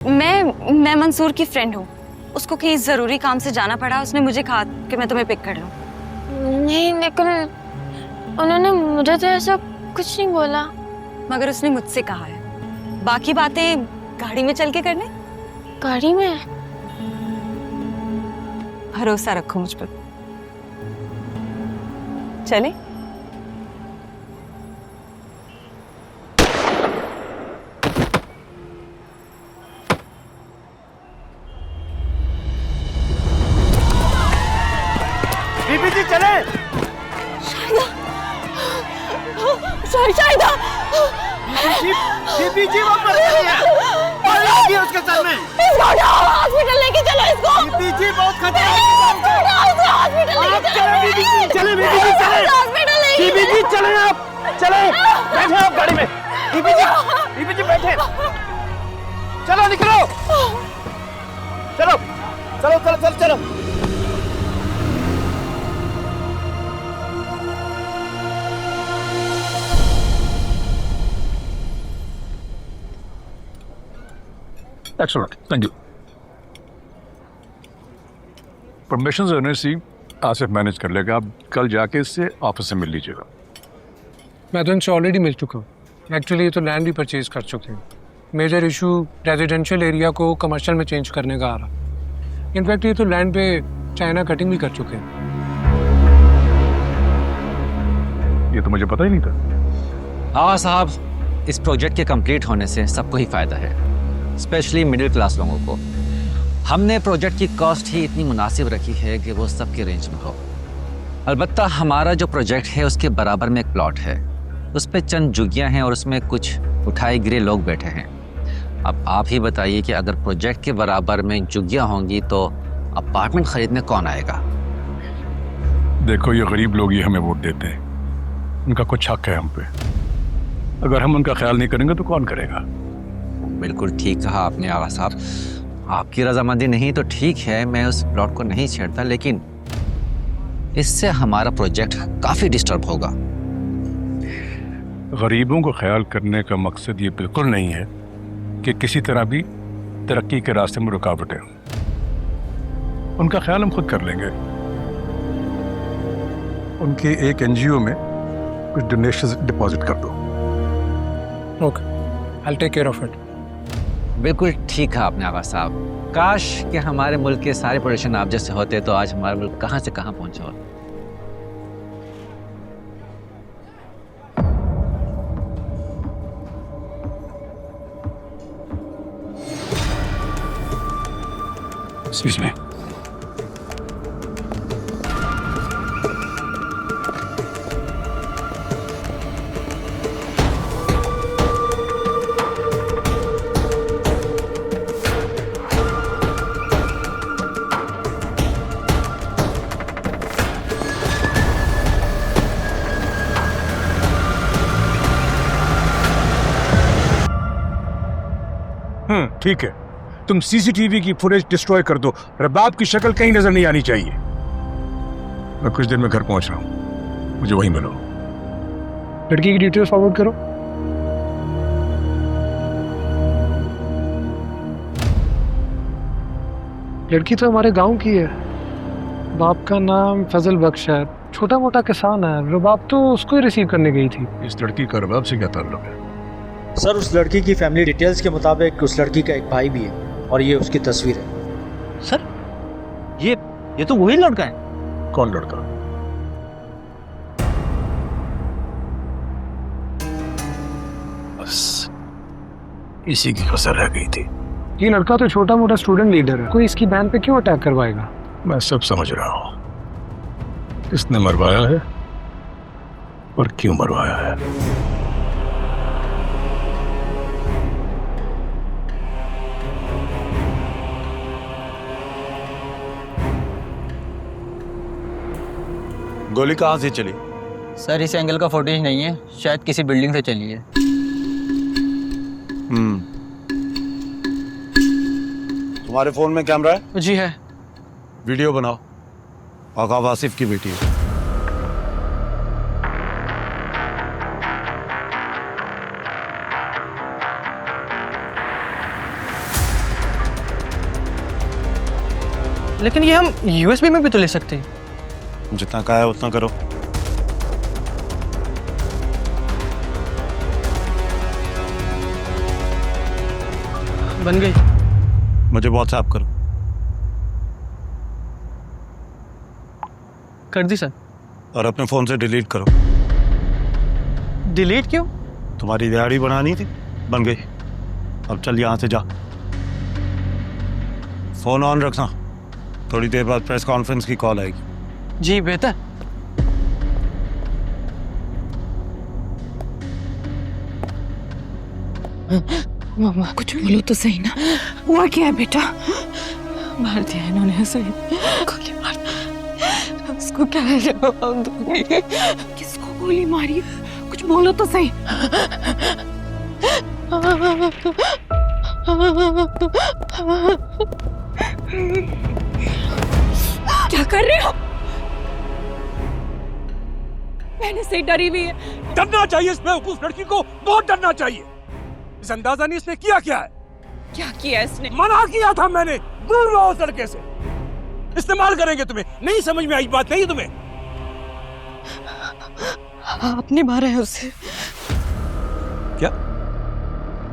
मैं मंसूर की फ्रेंड हूँ। उसको कहीं जरूरी काम से जाना पड़ा, उसने मुझे कहा कि मैं तुम्हें पिक कर लूँ। नहीं, लेकिन उन्होंने मुझे तो ऐसा कुछ नहीं बोला। मगर उसने मुझसे कहा है। बाकी बातें गाड़ी में चल के करने। गाड़ी में? भरोसा रखो मुझ पर। चले? बीबी जी चले। शाहिदा, बीबी जी वो मर गई है। गोली लगी है उसके सर में। इसको उठाओ, हॉस्पिटल लेके चलो इसको। बीबी जी बहुत खतरा है। आप चले बीबी जी, चले बीबी जी चले। बीबी जी चले, आप चले, बैठे आप गाड़ी में। बीबी जी बैठे। चलो निकलो, चलो चलो चलो चलो चलो। Excellent, thank you. परमिशन देने से आसिफ मैनेज कर लेगा। आप कल जाके इससे ऑफिस से मिल लीजिएगा। मैं तो इनसे ऑलरेडी मिल चुका हूँ। एक्चुअली ये तो लैंड भी परचेज कर चुके हैं। मेजर इशू रेजिडेंशियल एरिया को कमर्शियल में चेंज करने का आ रहा। इनफैक्ट ये तो लैंड पे चाइना कटिंग भी कर चुके हैं। ये तो मुझे पता ही नहीं था। हाँ साहब, इस प्रोजेक्ट के कंप्लीट होने से सबको ही फायदा है, स्पेशली मिडिल क्लास लोगों को। हमने प्रोजेक्ट की कॉस्ट ही इतनी मुनासिब रखी है कि वो सबके रेंज में हो। अलबत्ता हमारा जो प्रोजेक्ट है उसके बराबर में एक प्लॉट है, उस पे चंद झुग्गियाँ हैं और उसमें कुछ उठाए गिरे लोग बैठे हैं। अब आप ही बताइए कि अगर प्रोजेक्ट के बराबर में झुग्गियाँ होंगी तो अपार्टमेंट खरीदने कौन आएगा? देखो, ये गरीब लोग ही हमें वोट देते हैं, उनका कुछ हक है हम पे। अगर हम उनका ख्याल नहीं करेंगे तो कौन करेगा? बिल्कुल ठीक कहा आपने आगा साहब। आपकी रजामंदी नहीं तो ठीक है, मैं उस प्लॉट को नहीं छेड़ता, लेकिन इससे हमारा प्रोजेक्ट काफी डिस्टर्ब होगा। गरीबों को ख्याल करने का मकसद ये बिल्कुल नहीं है कि किसी तरह भी तरक्की के रास्ते में रुकावटें हों। उनका ख्याल हम खुद कर लेंगे। उनके एक एनजीओ में कुछ डोनेशन डिपॉजिट कर दो। Okay, I take care of it. बिल्कुल ठीक है आपने आगा साहब। काश कि हमारे मुल्क के सारे पोलिटिशियन आप जैसे होते तो आज हमारा मुल्क कहाँ से कहाँ पहुँचा होता। Excuse me. ठीक है, तुम सीसीटीवी की फुटेज डिस्ट्रॉय कर दो। रबाब की शक्ल कहीं नजर नहीं आनी चाहिए। मैं कुछ देर में घर पहुंच रहा हूं, मुझे वहीं मिलो। लड़की की डिटेल्स फॉरवर्ड करो। लड़की तो हमारे गांव की है। बाप का नाम फजल बख्श है, छोटा मोटा किसान है। रबाब तो उसको ही रिसीव करने गई थी। इस लड़की का रबाब से क्या ताल्लुक है? सर, उस लड़की की फैमिली डिटेल्स के मुताबिक उस लड़की का एक भाई भी है और ये उसकी तस्वीर है। सर, ये तो वही लड़का है। कौन लड़का? बस इसी की कसर रह गई थी। ये लड़का तो छोटा मोटा स्टूडेंट लीडर है, कोई इसकी बहन पे क्यों अटैक करवाएगा? मैं सब समझ रहा हूं, किसने मरवाया है और क्यों मरवाया है। गोली कहाँ से चली? सर, इस एंगल का फुटेज नहीं है, शायद किसी बिल्डिंग से चली है। तुम्हारे फोन में कैमरा है? जी है। वीडियो बनाओ। आका वासिफ की बेटी है। लेकिन ये हम यूएसबी में भी तो ले सकते हैं। जितना कहा है उतना करो। बन गई। मुझे व्हाट्सएप करो। कर दी सर। और अपने फोन से डिलीट करो। डिलीट क्यों? तुम्हारी दिहाड़ी बनानी थी, बन गई। अब चल यहाँ से जा। फोन ऑन रखना, थोड़ी देर बाद प्रेस कॉन्फ्रेंस की कॉल आएगी। जी बेहतर। मामा कुछ बोलो तो सही ना, हुआ क्या है बेटा? मार दिया इन्होंने सही, गोली मार। उसको क्या है? किसको गोली मारी? कुछ बोलो तो सही। क्या कर रहे हो? मैंने से डरी हुई है। डरना चाहिए इस बेवकूफ लड़की को, बहुत डरना चाहिए। इस अंदाजा नहीं इसने किया क्या है? क्या किया इसने? मना किया था मैंने, दूर रहो उस लड़के से। इस्तेमाल करेंगे तुम्हें, नहीं समझ में आई बात नहीं है तुम्हें? आपने मारा है उसे। क्या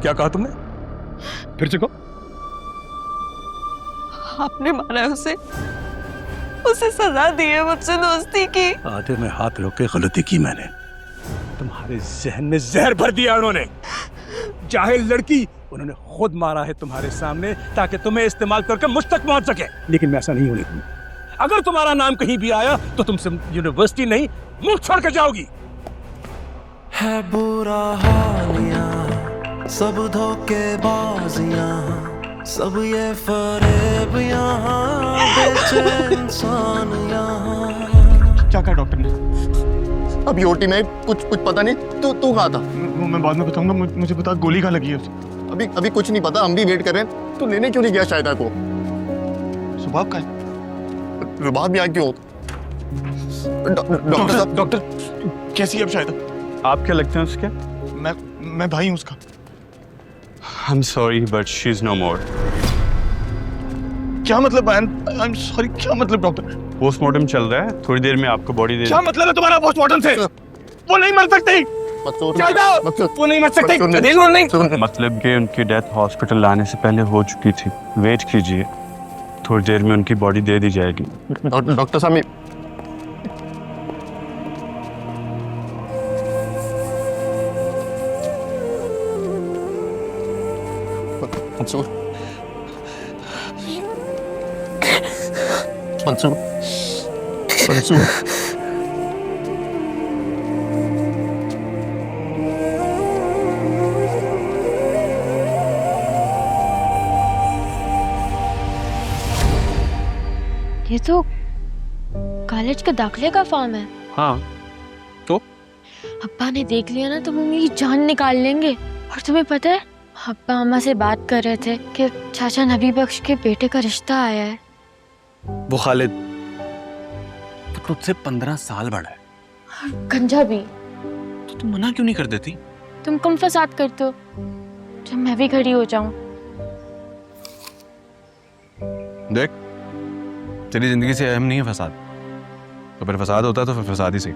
क्या कहा तुमने? फिर से कहो। आपने मारा है उसे, उसे सजा दी है मुझसे दोस्ती की। आधे में हाथ रोक के गलती की मैंने। तुम्हारे जहन में जहर भर दिया उन्होंने। जाहिल लड़की, उन्होंने खुद मारा है तुम्हारे सामने ताकि तुम्हें इस्तेमाल करके मुझ तक पहुंच सके। लेकिन मैं ऐसा नहीं होने दूंगा। अगर तुम्हारा नाम कहीं भी आया तो तुमसे यूनिवर्सिटी नहीं, मुल्क छोड़ के जाओगी। है बुरा हालिया, सब धोखेबाजियां, सब ये फरेब यहाँ, बेचे इंसान यहाँ। क्या कहा डॉक्टर ने? अभी ओटी में कुछ पता नहीं। तू कहा था? वो मैं बाद में बताऊंगा। मुझे बता, गोली कहाँ लगी है उसे? अभी कुछ नहीं पता, हम भी वेट कर रहे हैं। तू लेने क्यों नहीं गया शायदा को? सुभाव का है? रुबाब यहाँ क्यों? डॉक्टर साहब। डॉक्टर कैसी है अब शायदा? आप क्या लगते हैं उसके? मैं भाई हूँ उसका। I'm sorry, but she's no more. क्या मतलब? I'm sorry, क्या मतलब डॉक्टर? पोस्टमार्टम चल रहा है, थोड़ी देर में आपको बॉडी दे। क्या मतलब है तुम्हारा पोस्टमार्टम से? वो नहीं मर सकती। वो नहीं मर सकती। मतलब कि उनकी डेथ हॉस्पिटल लाने से पहले हो चुकी थी। वेट कीजिए, थोड़ी देर में उनकी बॉडी दे दी जाएगी। डॉक्टर साहब, मंसूर मंसूर मंसूर ये तो कॉलेज के दाखिले का फॉर्म है। हाँ तो अब्बा ने देख लिया ना तो वो मेरी जान निकाल लेंगे। और तुम्हें पता है, अब्बा अम्मा से बात कर रहे थे कि चाचा नबी बख्श के बेटे का रिश्ता आया है। वो खालिद तो तुझसे 15 साल बड़ा है। गंजा भी। तो तुम मना क्यों नहीं कर देती? तुम कम फसाद करते हो जब मैं भी खड़ी हो जाऊं। देख, तेरी जिंदगी से अहम नहीं है फसाद। तो फिर फसाद होता तो फिर फसाद ही सही।